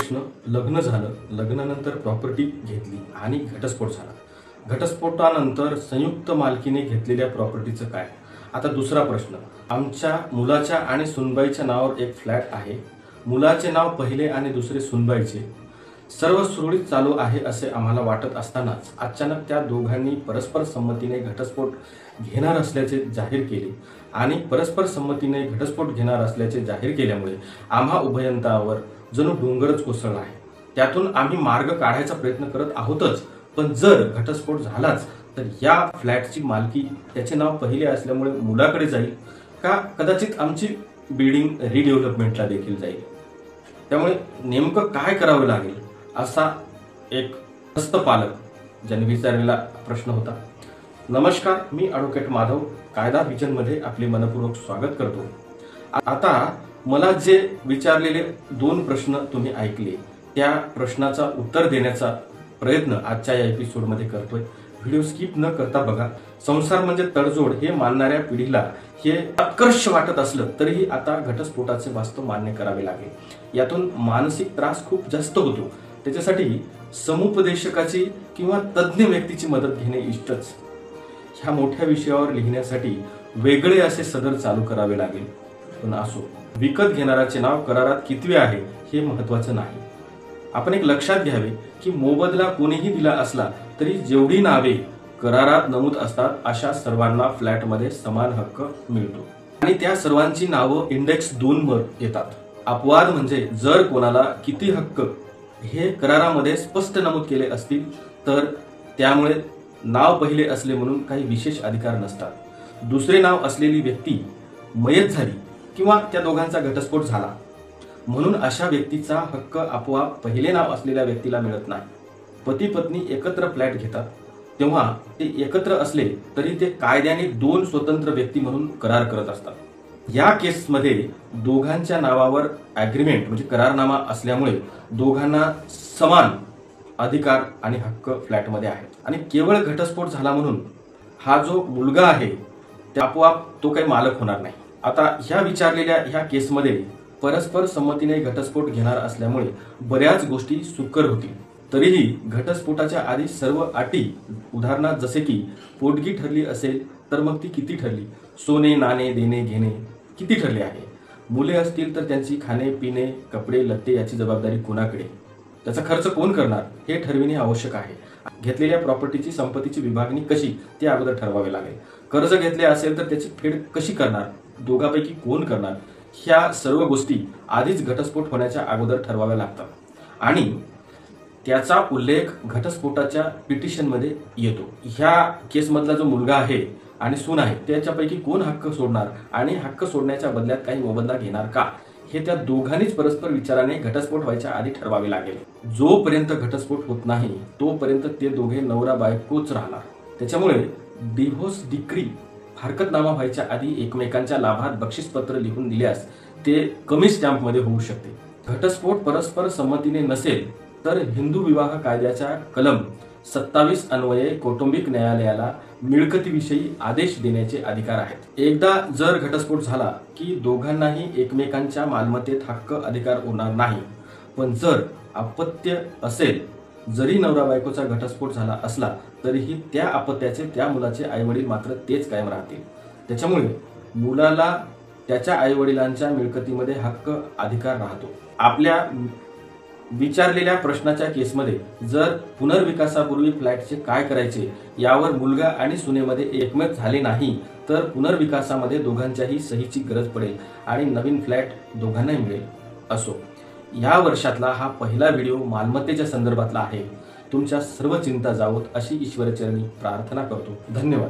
प्रश्न, लग्न झालं, लग्नानंतर प्रॉपर्टी घेतली आणि घटस्फोट झाला। घटस्फोटानंतर संयुक्त मालकीने घेतलेल्या प्रॉपर्टीचं काय? आता दुसरा प्रश्न, आमच्या मुलाच्या आणि सुनबाईच्या नावावर एक फ्लॅट आहे। मुलाचे नाव पहिले आणि दुसरे सुनबाईचे। सर्व सुरळीत चालू आहे असे आम्हाला वाटत असतानाच अचानक त्या दोघांनी परस्पर संमतीने घटस्फोट घेणार असल्याचे जाहीर केले आणि परस्पर संमतीने घटस्फोट घेणार असल्याचे जाहीर केल्यामुळे आम्हा उभयंतावर जणू डोंगरच कोसळला आहे। त्यातून आम्ही मार्ग काढायचा प्रयत्न करत आहोतच, पण जर घटस्फोट झालाच तर या फ्लॅटची मालकी त्याचे नाव पहिले असल्यामुळे मुलाकडे जाईल का कदाचित आमची बिल्डिंग रिडेव्हलपमेंटला देखील जाईल। त्यामुळे नेमकं काय करावं लागेल असा एक ग्रस्त पालक ज्यांनी विचारलेला प्रश्न होता। नमस्कार, मी ॲडव्होकेट माधव कायदा विजन मध्ये आपले मनपूर्वक स्वागत करतो। आता मला जे विचारलेले दोन प्रश्न तुम्ही ऐकले त्या प्रश्नाचा उत्तर देण्याचा प्रयत्न आजच्या या एपिसोड मध्ये करतोय। व्हिडिओ स्किप न करता बघा। संसार म्हणजे तडजोड हे मानणाऱ्या पिढीला हे उत्कर्ष वाटत असलं तरीही आता घटस्फोटाचे वास्तव मान्य करावे लागेल। यातून मानसिक त्रास खूप जास्त होतो। त्याच्यासाठी समुपदेशकाची किंवा तज्ञ व्यक्तीची मदत घेणे इष्टच। ह्या मोठ्या विषयावर लिहिण्यासाठी वेगळे असे सदर चालू करावे लागेल। पण असो, विकत घेणाराचे नाव करारात कितवे आहे हे महत्त्वाचं नाही। आपण एक लक्षात घ्यावे की मोबदला कोणीही दिला असला तरी जेवढी नावे करारात नमूद असतात अशा सर्वांना फ्लॅटमध्ये समान हक्क मिळतो आणि त्या सर्वांची नावं इंडेक्स 2 वर येतात। अपवाद म्हणजे जर कोणाला किती हक्क हे करारामध्ये स्पष्ट नमूद केले असतील तर त्यामुळे नाव पहिले असले म्हणून काही विशेष अधिकार नसतात। दुसरे नाव असलेली व्यक्ती मयत झाली किंवा त्या दोघांचा घटस्फोट झाला म्हणून अशा व्यक्तीचा हक्क आपोआप पहिले नाव असलेल्या व्यक्तीला मिळत नाही। पती पत्नी एकत्र फ्लॅट घेतात तेव्हा ते एकत्र असले तरी ते कायद्याने 2 स्वतंत्र व्यक्ती म्हणून करार करत असतात। या केसमध्ये दोघांच्या नावावर ॲग्रीमेंट म्हणजे करारनामा असल्यामुळे दोघांना समान अधिकार आणि हक्क फ्लॅटमध्ये आहेत आणि केवळ घटस्फोट झाला म्हणून हा जो मुलगा आहे त्या आपोआप तो काही मालक होणार नाही। आता ह्या विचारलेल्या ह्या केसमध्ये परस्पर संमतीने घटस्फोट घेणार असल्यामुळे बऱ्याच गोष्टी सुकर होतील। तरीही घटस्फोटाच्या आधी सर्व अटी, उदाहरणार्थ जसे की पोटगी ठरली असेल तर मग ती किती ठरली, सोने नाणे देणे घेणे किती ठरले आहे, मुले असतील तर त्यांची खाणे पिणे कपडे लत्ते याची जबाबदारी कोणाकडे, त्याचा खर्च कोण करणार हे ठरविणे आवश्यक आहे। घेतलेल्या प्रॉपर्टीची संपत्तीची विभागणी कशी ते अगोदर ठरवावे लागेल। कर्ज घेतले असेल तर त्याची फेड कशी करणार, दोघांपैकी कोण करणार, ह्या सर्व गोष्टी आधीच घटस्फोट होण्याच्या अगोदर ठरवाव्या लागतात आणि त्याचा उल्लेख घटस्फोटाच्या पिटिशन मध्ये येतो। ह्या केसमधला जो मुलगा आहे आणि सून आहे त्याच्यापैकी कोण हक्क सोडणार आणि हक्क सोडण्याच्या बदल्यात काही मोबदला घेणार का हे त्या दोघांनीच परस्पर विचाराने घटस्फोट व्हायच्या आधी ठरवावे लागेल। जोपर्यंत घटस्फोट होत नाही तोपर्यंत ते दोघे नवरा बायकोच राहणार। त्याच्यामुळे डिव्होर्स डिक्री हरकतनामा व्हायच्या आधी एकमेकांच्या लाभात बक्षीसपत्र लिहून दिल्यास ते कमी स्टॅम्पमध्ये होऊ शकते। घटस्फोट परस्पर संमतीने नसेल तर हिंदू विवाह कायद्याच्या कलम 27 अन्वये कौटुंबिक न्यायालयाला मिळकतीविषयी आदेश देण्याचे अधिकार आहेत। एकदा जर घटस्फोट झाला की दोघांनाही एकमेकांच्या मालमत्तेत हक्क अधिकार होणार नाही, पण जर अपत्य असेल, जरी नवरा बायकोचा घटस्फोट झाला असला तरीही त्या अपत्याचे त्या मुलाचे आईवडील मात्र तेच कायम राहतील। त्याच्यामुळे मुलाला त्याच्या आईवडिलांच्या मिळकतीमध्ये हक्क अधिकार राहतो। आपल्या विचारलेल्या प्रश्नाच्या केसमध्ये जर पुनर्विकासापूर्वी फ्लॅटचे काय करायचे यावर मुलगा आणि सुनेमध्ये एकमत झाले नाही तर पुनर्विकासामध्ये दोघांच्याही सहीची गरज पडेल आणि नवीन फ्लॅट दोघांनाही मिळेल। असो, या वर्षातला हा पहिला व्हिडिओ मालमत्तेच्या संदर्भातला आहे। तुमच्या सर्व चिंता जावोत अशी ईश्वरचरणी प्रार्थना करतो। धन्यवाद।